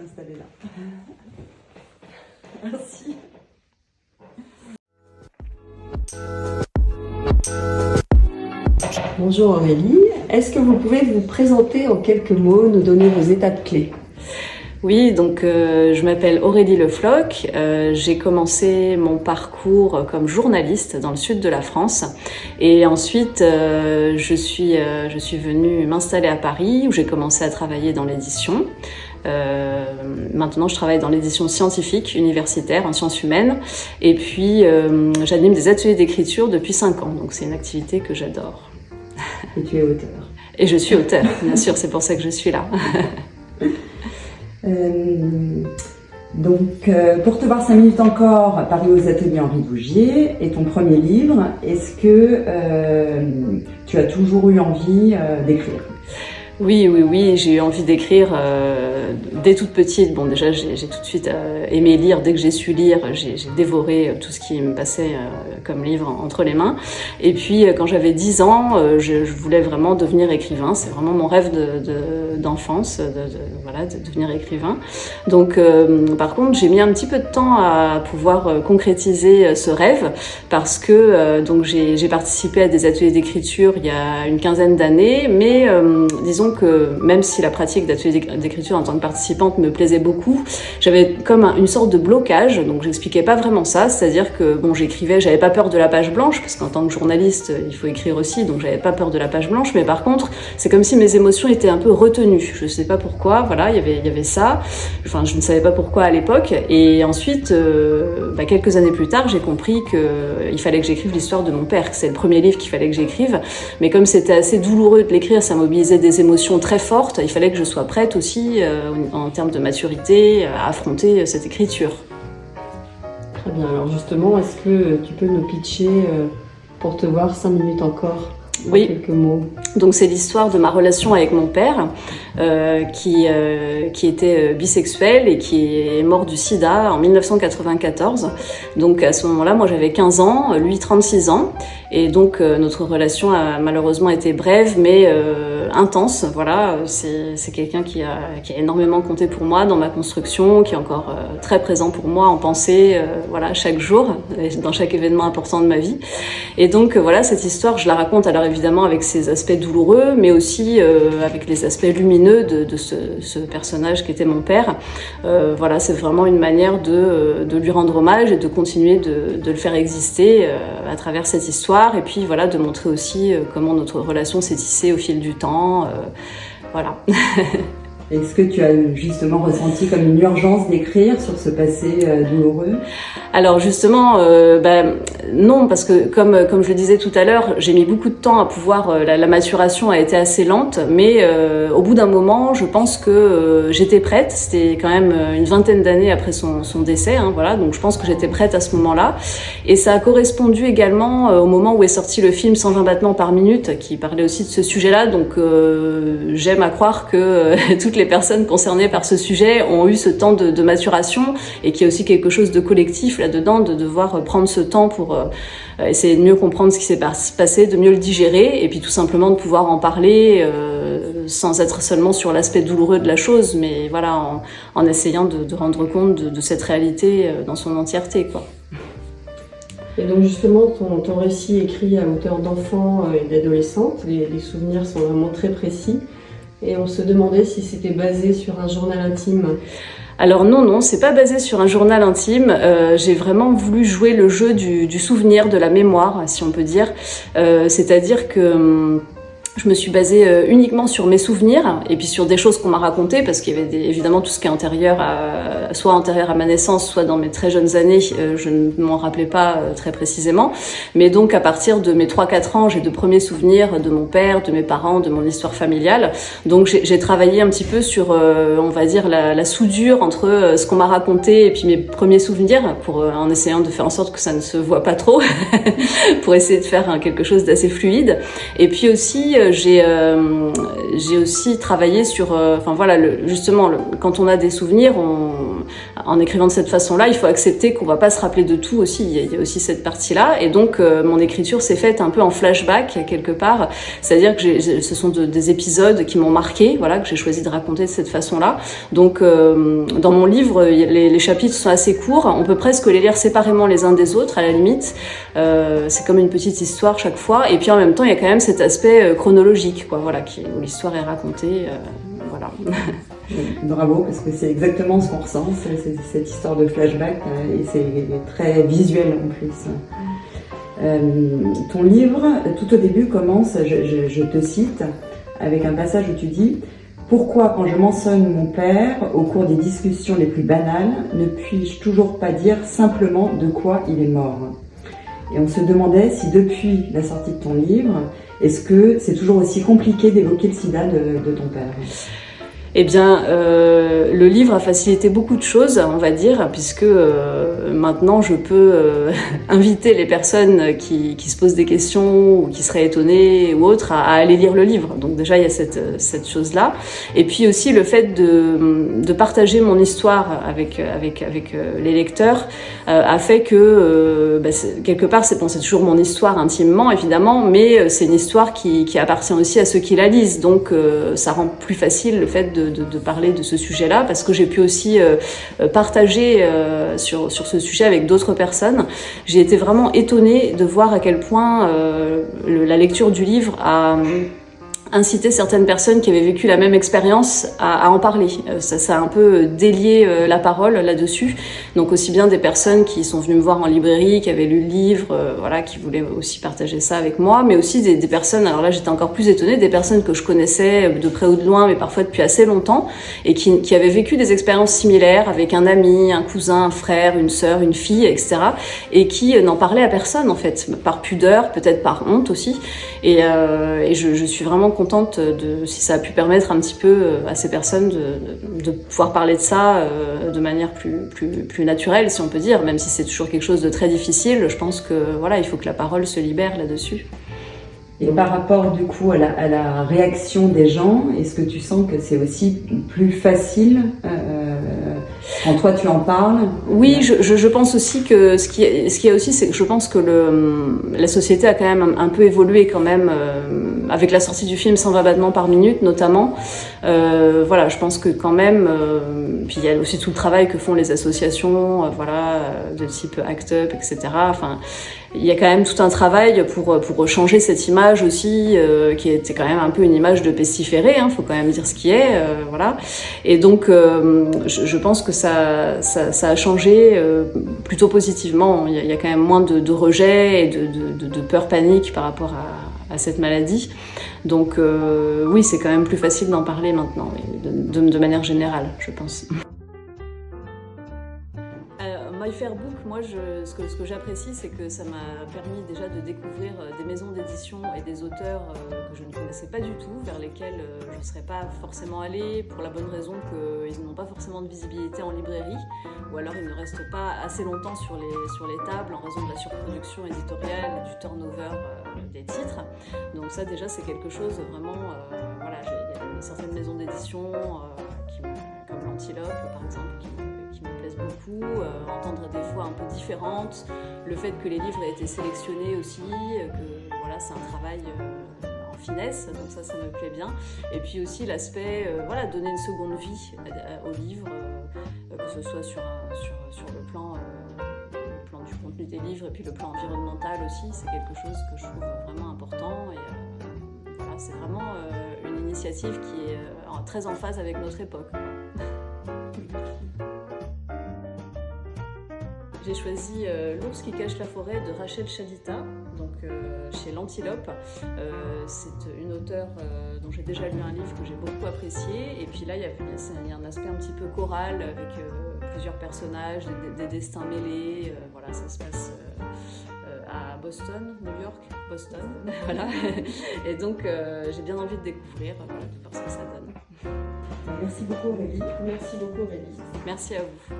m'installer là. Merci. Bonjour Aurélie, est-ce que vous pouvez vous présenter en quelques mots, nous donner vos étapes clés? Oui, donc je m'appelle Aurélie Le Floch, j'ai commencé mon parcours comme journaliste dans le sud de la France et ensuite je suis venue m'installer à Paris où j'ai commencé à travailler dans l'édition. Maintenant je travaille dans l'édition scientifique universitaire en sciences humaines et puis j'anime des ateliers d'écriture depuis 5 ans, donc c'est une activité que j'adore. Et tu es auteur. Et je suis auteur, bien sûr, c'est pour ça que je suis là. Pour te voir 5 minutes encore, Paris aux ateliers Henri Bougier est ton premier livre. Est-ce que tu as toujours eu envie d'écrire? Oui, j'ai eu envie d'écrire dès toute petite. Bon, déjà, j'ai tout de suite aimé lire. Dès que j'ai su lire, j'ai dévoré tout ce qui me passait comme livre entre les mains. Et puis, quand j'avais 10 ans, je voulais vraiment devenir écrivain. C'est vraiment mon rêve d'enfance, de devenir écrivain. Donc, par contre, j'ai mis un petit peu de temps à pouvoir concrétiser ce rêve parce que donc j'ai participé à des ateliers d'écriture il y a une quinzaine d'années, mais disons que même si la pratique d'ateliers d'écriture en tant que participante me plaisait beaucoup, j'avais comme une sorte de blocage, donc j'expliquais pas vraiment ça, c'est-à-dire que bon, j'écrivais, j'avais pas peur de la page blanche, parce qu'en tant que journaliste, il faut écrire aussi, donc j'avais pas peur de la page blanche, mais par contre, c'est comme si mes émotions étaient un peu retenues, je sais pas pourquoi, voilà, il y avait ça, enfin je ne savais pas pourquoi à l'époque, et ensuite, quelques années plus tard, j'ai compris qu'il fallait que j'écrive l'histoire de mon père, que c'est le premier livre qu'il fallait que j'écrive, mais comme c'était assez douloureux de l'écrire, ça mobilisait des émotions très fortes, il fallait que je sois prête aussi en termes de maturité à affronter cette écriture. Très bien, alors justement, est-ce que tu peux nous pitcher pour te voir 5 minutes encore? Oui, quelques mots. Donc c'est l'histoire de ma relation avec mon père qui était bisexuel et qui est mort du sida en 1994. Donc à ce moment-là, moi j'avais 15 ans, lui 36 ans. Et donc notre relation a malheureusement été brève mais intense. Voilà, c'est quelqu'un qui a énormément compté pour moi dans ma construction, qui est encore très présent pour moi en pensée, chaque jour, dans chaque événement important de ma vie. Et donc voilà, cette histoire, je la raconte alors évidemment avec ses aspects douloureux, mais aussi avec les aspects lumineux de ce personnage qui était mon père. C'est vraiment une manière de lui rendre hommage et de continuer de le faire exister à travers cette histoire. Et puis voilà, de montrer aussi comment notre relation s'est tissée au fil du temps. Voilà. Est-ce que tu as justement ressenti comme une urgence d'écrire sur ce passé douloureux? Alors justement, non, parce que comme je le disais tout à l'heure, j'ai mis beaucoup de temps à pouvoir, la maturation a été assez lente, mais au bout d'un moment, je pense que j'étais prête. C'était quand même une vingtaine d'années après son décès, donc je pense que j'étais prête à ce moment-là. Et ça a correspondu également au moment où est sorti le film 120 battements par minute, qui parlait aussi de ce sujet-là, donc j'aime à croire que toutes les personnes concernées par ce sujet ont eu ce temps de maturation et qu'il y a aussi quelque chose de collectif là-dedans, de devoir prendre ce temps pour essayer de mieux comprendre ce qui s'est passé, de mieux le digérer et puis tout simplement de pouvoir en parler sans être seulement sur l'aspect douloureux de la chose, mais voilà, en essayant de rendre compte de cette réalité dans son entièreté, quoi. Et donc justement, ton récit écrit à hauteur d'enfant et d'adolescente, les souvenirs sont vraiment très précis. Et on se demandait si c'était basé sur un journal intime. Alors non, c'est pas basé sur un journal intime. J'ai vraiment voulu jouer le jeu du souvenir, de la mémoire, si on peut dire. C'est-à-dire que je me suis basée uniquement sur mes souvenirs et puis sur des choses qu'on m'a racontées, parce qu'il y avait évidemment tout ce qui est soit antérieur à ma naissance, soit dans mes très jeunes années, je ne m'en rappelais pas très précisément. Mais donc à partir de mes 3-4 ans, j'ai de premiers souvenirs de mon père, de mes parents, de mon histoire familiale. Donc j'ai travaillé un petit peu sur, on va dire, la soudure entre ce qu'on m'a raconté et puis mes premiers souvenirs, en essayant de faire en sorte que ça ne se voit pas trop, pour essayer de faire quelque chose d'assez fluide. Et puis aussi j'ai aussi travaillé sur, justement, quand on a des souvenirs, en écrivant de cette façon-là, il faut accepter qu'on va pas se rappeler de tout aussi. Il y a aussi cette partie-là. Et donc, mon écriture s'est faite un peu en flashback, quelque part. C'est-à-dire que ce sont des épisodes qui m'ont marqué, voilà, que j'ai choisi de raconter de cette façon-là. Donc, dans mon livre, les chapitres sont assez courts. On peut presque les lire séparément les uns des autres, à la limite. C'est comme une petite histoire chaque fois. Et puis, en même temps, il y a quand même cet aspect chronologique, quoi, voilà, où l'histoire est racontée. Voilà. Bravo, parce que c'est exactement ce qu'on ressent, c'est cette histoire de flashback, et c'est très visuel en plus. Ton livre, tout au début, commence, je te cite, avec un passage où tu dis « Pourquoi, quand je mentionne mon père, au cours des discussions les plus banales, ne puis-je toujours pas dire simplement de quoi il est mort ?» Et on se demandait si depuis la sortie de ton livre, est-ce que c'est toujours aussi compliqué d'évoquer le sida de ton père ? Eh bien, le livre a facilité beaucoup de choses, on va dire, puisque maintenant je peux inviter les personnes qui se posent des questions ou qui seraient étonnées ou autres à aller lire le livre. Donc déjà, il y a cette chose-là. Et puis aussi le fait de partager mon histoire avec les lecteurs a fait que, quelque part, c'est toujours mon histoire intimement, évidemment, mais c'est une histoire qui appartient aussi à ceux qui la lisent. Donc ça rend plus facile le fait de parler de ce sujet-là, parce que j'ai pu aussi partager sur ce sujet avec d'autres personnes. J'ai été vraiment étonnée de voir à quel point la lecture du livre a inciter certaines personnes qui avaient vécu la même expérience à en parler. Ça a un peu délié la parole là-dessus. Donc aussi bien des personnes qui sont venues me voir en librairie, qui avaient lu le livre, voilà, qui voulaient aussi partager ça avec moi, mais aussi des personnes, alors là j'étais encore plus étonnée, des personnes que je connaissais de près ou de loin, mais parfois depuis assez longtemps, et qui avaient vécu des expériences similaires avec un ami, un cousin, un frère, une sœur, une fille, etc. et qui n'en parlaient à personne en fait, par pudeur, peut-être par honte aussi. Et je suis vraiment contente si ça a pu permettre un petit peu à ces personnes de pouvoir parler de ça de manière plus naturelle, si on peut dire, même si c'est toujours quelque chose de très difficile. Je pense que voilà, il faut que la parole se libère là-dessus. Et par rapport du coup à la réaction des gens, est-ce que tu sens que c'est aussi plus facile quand toi tu en parles? Oui, je pense aussi que ce qu'il y a aussi, c'est que je pense que la société a quand même un peu évolué quand même avec la sortie du film 120 battements par minute notamment. Voilà, je pense que quand même, puis il y a aussi tout le travail que font les associations, voilà, de type ACT UP, etc. Enfin, il y a quand même tout un travail pour changer cette image aussi, qui était quand même un peu une image de pestiféré, hein, faut quand même dire ce qui est, voilà. Et donc, je pense que ça a changé plutôt positivement. Il y a quand même moins de rejet et de peur panique par rapport à cette maladie. Donc, oui, c'est quand même plus facile d'en parler maintenant, de manière générale, je pense. My Fair Book, moi, ce que j'apprécie, c'est que ça m'a permis déjà de découvrir des maisons d'édition et des auteurs que je ne connaissais pas du tout, vers lesquels je ne serais pas forcément allée, pour la bonne raison qu'ils n'ont pas forcément de visibilité en librairie, ou alors ils ne restent pas assez longtemps sur les tables en raison de la surproduction éditoriale et du turnover des titres. Donc ça, déjà, c'est quelque chose vraiment... voilà, il y a certaines maisons d'édition comme l'Antilope, par exemple, qui me plaisent beaucoup, entendre des voix un peu différentes, le fait que les livres aient été sélectionnés aussi, que voilà, c'est un travail en finesse, donc ça me plaît bien. Et puis aussi l'aspect, voilà, donner une seconde vie aux livres, que ce soit sur le plan du contenu des livres et puis le plan environnemental aussi, c'est quelque chose que je trouve vraiment important. Et voilà, c'est vraiment une initiative qui est très en phase avec notre époque. J'ai choisi L'ours qui cache la forêt de Rachel Chadita, donc chez l'Antilope. C'est une auteure dont j'ai déjà lu un livre que j'ai beaucoup apprécié. Et puis là, il y a un aspect un petit peu choral avec plusieurs personnages, des destins mêlés. Voilà, ça se passe à Boston, New York, Boston. Voilà. Et donc, j'ai bien envie de découvrir, voilà, de voir ce que ça donne. Merci beaucoup Aurélie. Merci beaucoup Aurélie. Merci à vous.